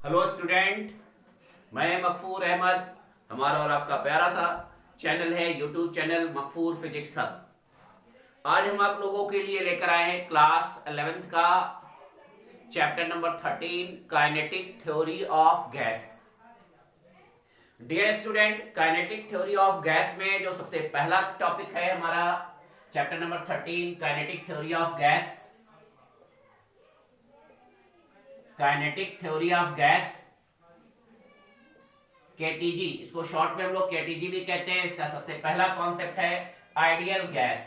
Hello student, मैं मकफूर अहमद। हमारा और आपका प्यारा सा चैनल है यूट्यूब चैनल मकफूर फिजिक्स हब। आज हम आप लोगों के लिए लेकर आए हैं क्लास 11th का chapter number 13 kinetic theory of gas. Dear student, kinetic theory of gas में जो सबसे पहला टॉपिक है हमारा chapter number 13 kinetic theory of gas. Kinetic theory of gas, KTG, इसको शॉर्ट में हम लोग केटीजी भी कहते हैं। इसका सबसे पहला कॉन्सेप्ट है आइडियल गैस।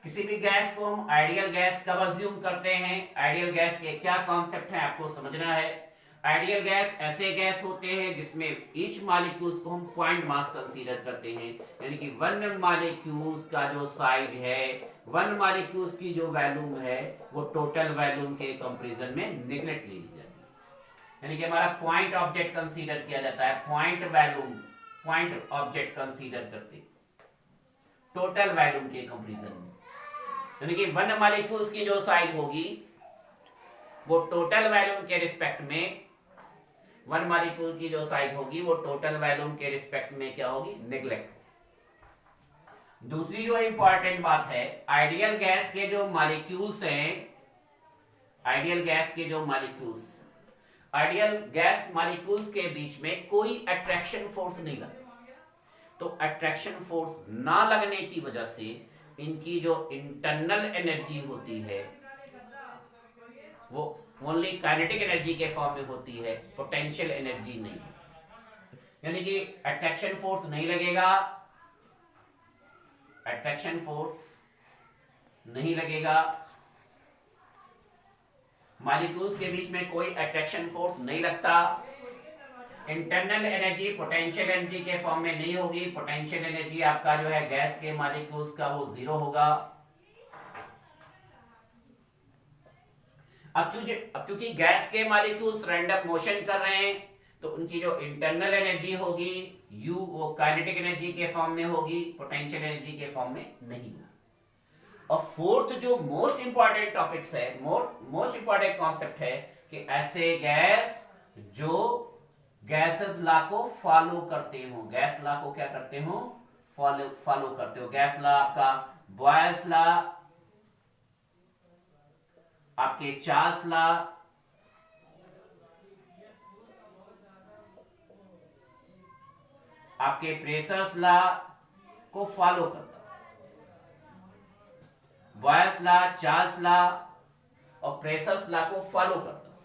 किसी भी गैस को हम आइडियल गैस कब अज्यूम करते हैं, आइडियल गैस के क्या कॉन्सेप्ट है आपको समझना है। आइडियल गैस ऐसे गैस होते हैं जिसमें ईच मॉलिक्यूल्स को हम पॉइंट मास कंसीडर करते हैं, यानी कि वन मॉलिक्यूल्स का जो साइज है, वन मॉलिक्यूल्स की जो वॉल्यूम है, वो टोटल वॉल्यूम के कंपैरिजन में निगलेक्ट ली जाती है। यानी कि हमारा पॉइंट ऑब्जेक्ट कंसीडर किया जाता है, point volume, point object consider करते टोटल वॉल्यूम के कंपैरिजन में। यानी कि वन मॉलिक्यूल्स की जो साइज होगी वो टोटल वॉल्यूम के रिस्पेक्ट में, वन मॉलिक्यूल की जो साइज होगी वो टोटल वॉल्यूम के रिस्पेक्ट में क्या होगी, नेग्लेक्ट। दूसरी जो इंपॉर्टेंट बात है, आइडियल गैस के जो मॉलिक्यूल्स हैं, आइडियल गैस के जो मॉलिक्यूल्स, आइडियल गैस मॉलिक्यूल्स के बीच में कोई अट्रैक्शन फोर्स नहीं लगता। तो अट्रैक्शन फोर्स ना लगने की वजह से इनकी जो इंटरनल एनर्जी होती है वो ओनली काइनेटिक एनर्जी के फॉर्म में होती है, पोटेंशियल एनर्जी नहीं। यानी कि अट्रैक्शन फोर्स नहीं लगेगा, अट्रैक्शन फोर्स नहीं लगेगा, मॉलिक्यूल्स के बीच में कोई अट्रैक्शन फोर्स नहीं लगता। इंटरनल एनर्जी पोटेंशियल एनर्जी के फॉर्म में नहीं होगी। पोटेंशियल एनर्जी आपका जो है गैस के मॉलिक्यूल्स का वो जीरो होगा। अब चूंकि गैस के मॉलिक्यूल्स रैंडम मोशन कर रहे हैं तो उनकी जो इंटरनल एनर्जी होगी यू, वो काइनेटिक एनर्जी के फॉर्म में होगी, पोटेंशियल एनर्जी के फॉर्म में नहीं होगी। और फोर्थ जो मोस्ट इंपॉर्टेंट टॉपिक्स है, मोस्ट इंपॉर्टेंट कॉन्सेप्ट है कि ऐसे गैस जो गैसेस लॉ को फॉलो करते हो, गैस लॉ को क्या करते हो, फॉलो करते हो। गैस लॉ आपका बॉयल्स लॉ, आपके चार्ल्स लॉ, आपके प्रेसर्स लॉ को फॉलो करता है। बॉयल्स लॉ, चार्ल्स लॉ और प्रेसर्स लॉ को फॉलो करता है।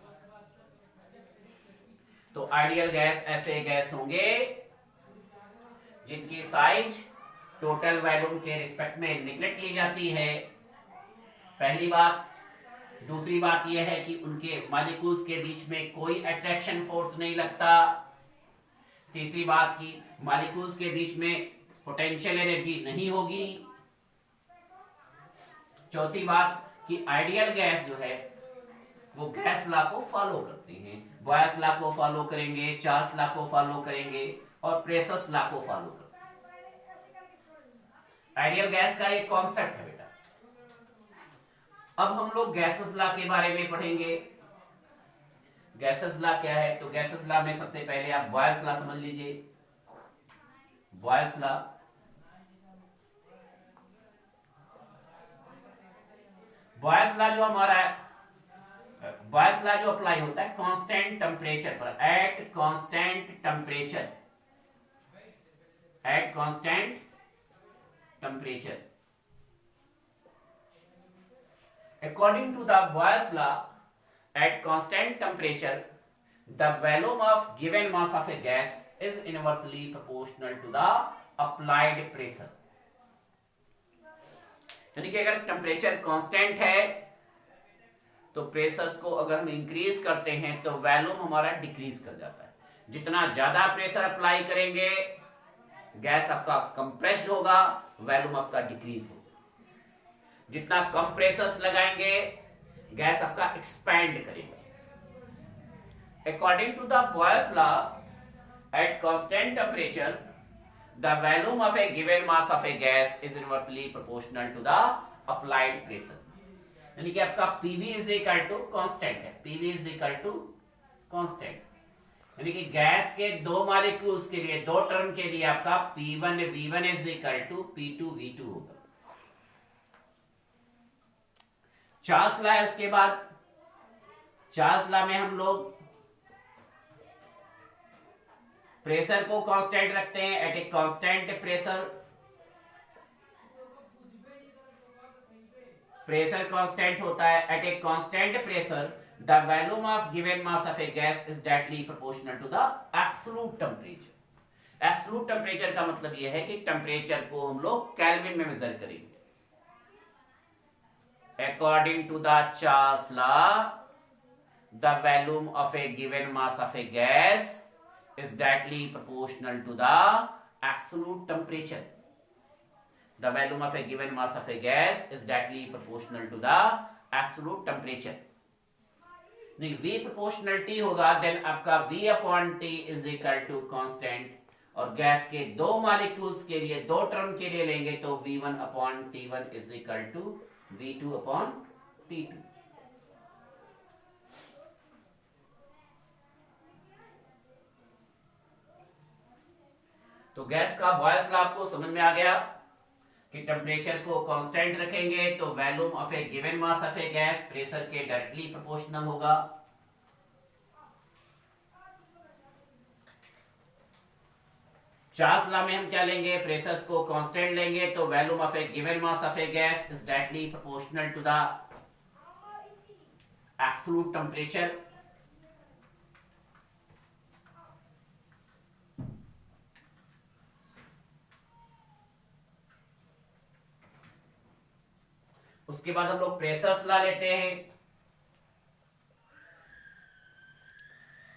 तो आइडियल गैस ऐसे गैस होंगे जिनकी साइज टोटल वॉल्यूम के रिस्पेक्ट में निगलेक्ट ली जाती है, पहली बात। दूसरी बात यह है कि उनके मॉलिक्यूल्स के बीच में कोई अट्रैक्शन फोर्स नहीं लगता। तीसरी बात की मॉलिक्यूल्स के बीच में पोटेंशियल एनर्जी नहीं होगी। चौथी बात कि आइडियल गैस जो है वो गैस लॉ को फॉलो करती हैं, बॉयल्स लॉ को फॉलो करेंगे, चार्ल्स लॉ को फॉलो करेंगे और प्रेसर्स लॉ को फॉलो करेंगे। आइडियल गैस का एक कॉन्सेप्ट है बेटा। अब हम लोग गैसेस लॉ के बारे में पढ़ेंगे। गैसेस लॉ क्या है, तो गैसेस लॉ में सबसे पहले आप बॉयल्स लॉ समझ लीजिए। बॉयल्स लॉ, बॉयल्स लॉ जो हमारा है, बॉयल्स लॉ जो अप्लाई होता है कांस्टेंट टेम्परेचर पर, eight constant temperature, eight constant temperature. According to the Boyle's law, at constant temperature, the volume of given mass of a gas is inversely proportional to the applied pressure. यानी कि अगर temperature constant है तो pressure को अगर हम increase करते हैं तो वॉल्यूम हमारा डिक्रीज कर जाता है। जितना ज्यादा प्रेशर अप्लाई करेंगे गैस आपका कंप्रेस्ड होगा, वॉल्यूम आपका डिक्रीज होगा। जितना कम प्रेशर्स लगाएंगे गैस आपका एक्सपैंड करेगा। According to the Boyle's law, at constant temperature the volume of a given mass of a gas is inversely proportional to the applied pressure. यानी कि आपका PV is equal to constant है, PV is equal to constant, यानी कि gas के दो molecules के लिए, दो टर्म के लिए आपका P1 V1 is equal to P2 V2 होगा। चार्ल्स लॉ है उसके बाद। चार्ल्स लॉ में हम लोग प्रेशर को कांस्टेंट रखते हैं। At a constant pressure, pressure constant होता है। At a constant pressure the volume of given mass of a gas is directly proportional to the absolute temperature. Absolute temperature का मतलब यह है कि टेम्परेचर को हम लोग केल्विन में मेजर करेंगे। According to the Charles law the volume of a given mass of a gas is directly proportional to the absolute temperature. The volume of a given mass of a gas is directly proportional to the absolute temperature. नहीं, V proportional T होगा, then आपका V upon T is equal to constant, और gas के दो molecules के लिए, दो term के लिए लेंगे तो V1 upon T1 is equal to V2 upon T2। तो गैस का बॉयल्स लॉ आपको समझ में आ गया कि टेम्परेचर को कांस्टेंट रखेंगे तो volume of a given mass of a gas pressure के डायरेक्टली प्रोपोर्शनल होगा। चार्ल्स लॉ में हम क्या लेंगे, प्रेशर को कांस्टेंट लेंगे तो volume of a given mass of a gas is directly proportional to the absolute temperature. उसके बाद हम लोग प्रेशर्स लॉ लेते हैं।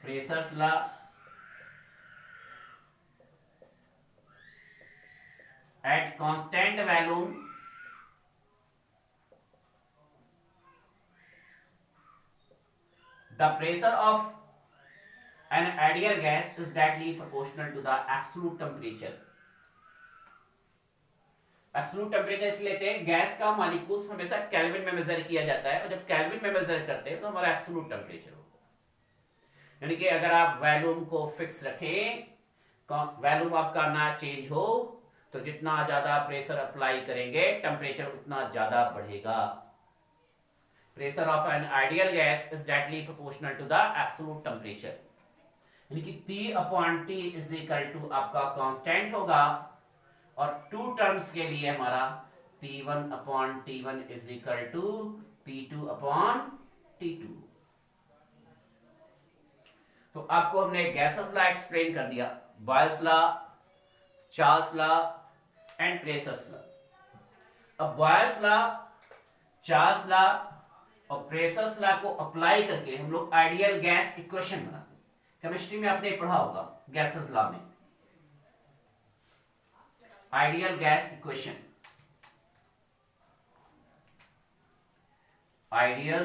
Pressure's law at constant volume the pressure of an ideal gas is directly proportional to the absolute temperature. Absolute temperature इसलिए लेते हैं, gas का मॉलिक्यूल्स हमेशा केल्विन में मेजर किया जाता है, और जब केल्विन में मेजर करते हैं तो हमारा एब्सोल्यूट टेम्परेचर होगा। यानी कि अगर आप वॉल्यूम को फिक्स रखें, वॉल्यूम आपका ना चेंज हो, तो जितना ज्यादा प्रेशर अप्लाई करेंगे टेम्परेचर उतना ज्यादा बढ़ेगा। Pressure of an ideal gas is directly proportional to the absolute temperature, यानी कि P upon T is equal to आपका कांस्टेंट होगा, और टू टर्म्स के लिए हमारा P1 upon T1 is equal to P2 upon T2। तो आपको हमने गैसेस लॉ एक्सप्लेन कर दिया, Boyle's law, Charles law and pressure's law. अब बॉयल्स लॉ, चार्ल्स लॉ और प्रेशर्स लॉ को अप्लाई करके हम लोग आइडियल गैस इक्वेशन बनाते हैं। केमिस्ट्री में आपने पढ़ा होगा गैसेस लॉ में ideal gas equation. Ideal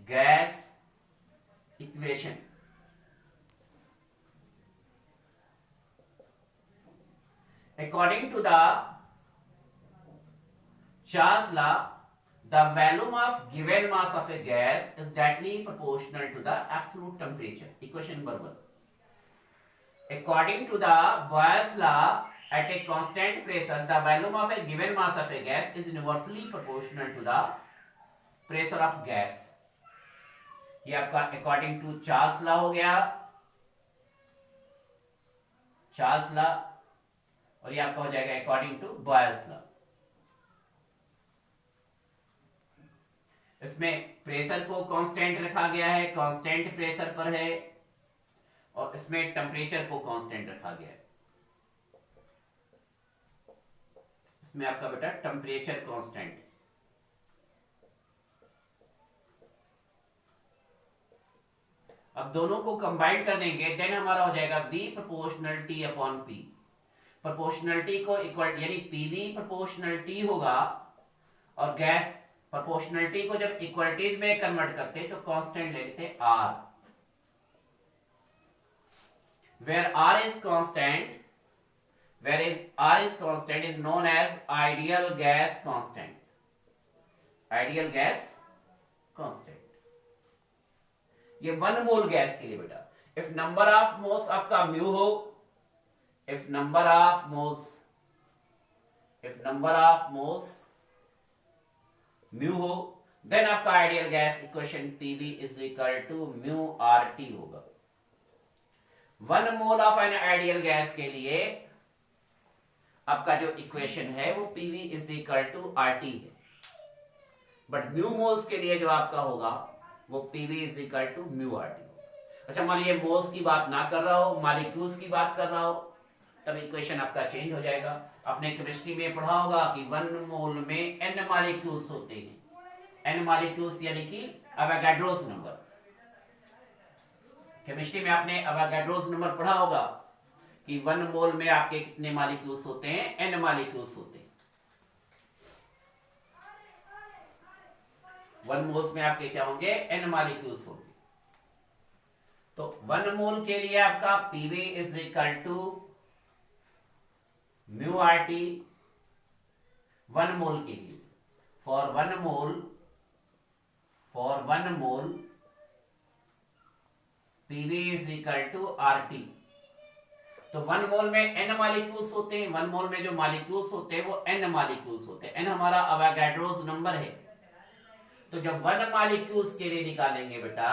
gas equation according to the Charles law the volume of given mass of a gas is directly proportional to the absolute temperature. Equation number 1. According to the Boyle's law, at a constant pressure, the volume of a given mass of a gas is inversely proportional to the pressure of gas. ये आपका according to Charles law हो गया, Charles law, और ये आपका हो जाएगा according to Boyle's law. इसमें प्रेशर को कांस्टेंट रखा गया है, कांस्टेंट प्रेशर पर है, और इसमें टेम्परेचर को कांस्टेंट रखा गया है। इसमें आपका बेटा टेम्परेचर कांस्टेंट। अब दोनों को कंबाइन कर देंगे, देन हमारा हो जाएगा V proportional T upon P। Proportionality को इक्वल, यानी PV प्रोपोर्शनल T होगा, और गैस प्रोपोर्शनलिटी को जब इक्वलिटीज में कन्वर्ट करते तो कांस्टेंट ले लेते R, where R is constant, whereas R is constant is known as ideal gas constant. Ideal gas constant, ये 1 मोल गैस के लिए बेटा। इफ नंबर ऑफ मोल्स आपका म्यू हो, if number of moles mu हो, देन आपका ideal gas equation PV is equal to mu R T होगा। 1 mole of an ideal gas के लिए आपका जो इक्वेशन है वो PV is equal to R T है, बट म्यू मोल्स के लिए जो आपका होगा वो PV is equal to mu R T. अच्छा मान लीजिए मोल्स की बात ना कर रहा हो, मॉलिक्यूल्स की बात कर रहा हो, तब इक्वेशन आपका चेंज हो जाएगा। आपने केमिस्ट्री में पढ़ा होगा कि 1 मोल में n मॉलिक्यूल्स होते हैं। n मॉलिक्यूल्स यानी कि अवोगाड्रोस नंबर। केमिस्ट्री में आपने अवोगाड्रोस नंबर पढ़ा होगा कि 1 मोल में आपके कितने मॉलिक्यूल्स होते हैं, n मॉलिक्यूल्स होते हैं। 1 मोल्स में आपके क्या होंगे, n मॉलिक्यूल्स होंगे। तो 1 मोल के लिए आपका PV is equal to mu R T. 1 mole के लिए for 1 mole PV is equal to R T. तो 1 मोल में n मॉलिक्यूल्स होते हैं। 1 मोल में जो मॉलिक्यूल्स होते हैं वो n मॉलिक्यूल्स होते हैं। n हमारा अवोगाड्रोस नंबर है। तो जब 1 मॉलिक्यूल्स के लिए निकालेंगे बेटा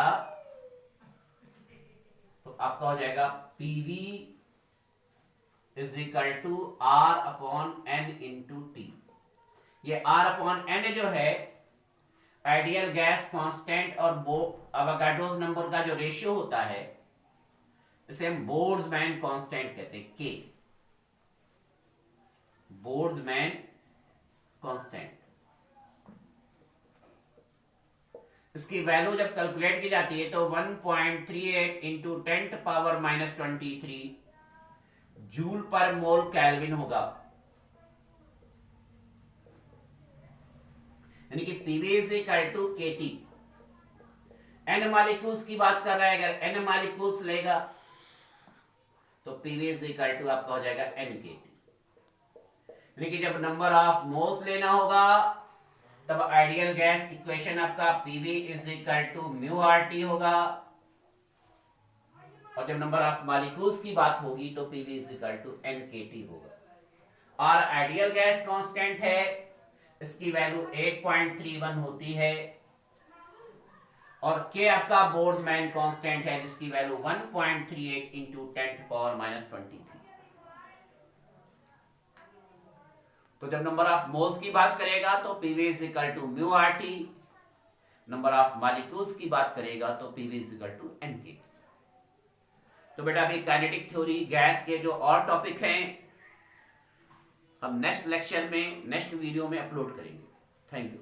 तो आपका हो जाएगा PV is equal to R upon N into T. ये आर अपॉन एन जो है आइडियल गैस कांस्टेंट और अवोगाड्रोस नंबर का जो रेशियो होता है इसे हम बोल्ट्जमैन कांस्टेंट कहते हैं, के बोल्ट्जमैन कांस्टेंट। इसकी वैल्यू जब कैलकुलेट की जाती है तो 1.38 इंटू 10⁻⁻23 जूल पर मोल केल्विन होगा। यानी कि PV is equal to KT. N molecules की बात कर रहा है, अगर एन मॉलिक्यूल्स लेगा तो पीवी इज इक्वल टू आपका हो जाएगा एन केटी। यानी कि जब नंबर ऑफ मोल्स लेना होगा तब आइडियल गैस इक्वेशन आपका PV is equal to mu R T होगा, और जब नंबर ऑफ मॉलिक्यूल्स की बात होगी तो PV is equal to N K T होगा। और आइडियल गैस कांस्टेंट है, इसकी वैल्यू 8.31 होती है, और के आपका बोल्ट्जमैन कांस्टेंट है जिसकी वैल्यू 1.38 इंटू 10⁻⁻23। तो जब नंबर ऑफ मोल्स की बात करेगा तो PV is equal to mu R T, number of molecules की बात करेगा तो PV is equal to N K. तो बेटा अभी काइनेटिक थ्योरी गैस के जो और टॉपिक हैं हम नेक्स्ट लेक्चर में नेक्स्ट वीडियो में अपलोड करेंगे। Thank you.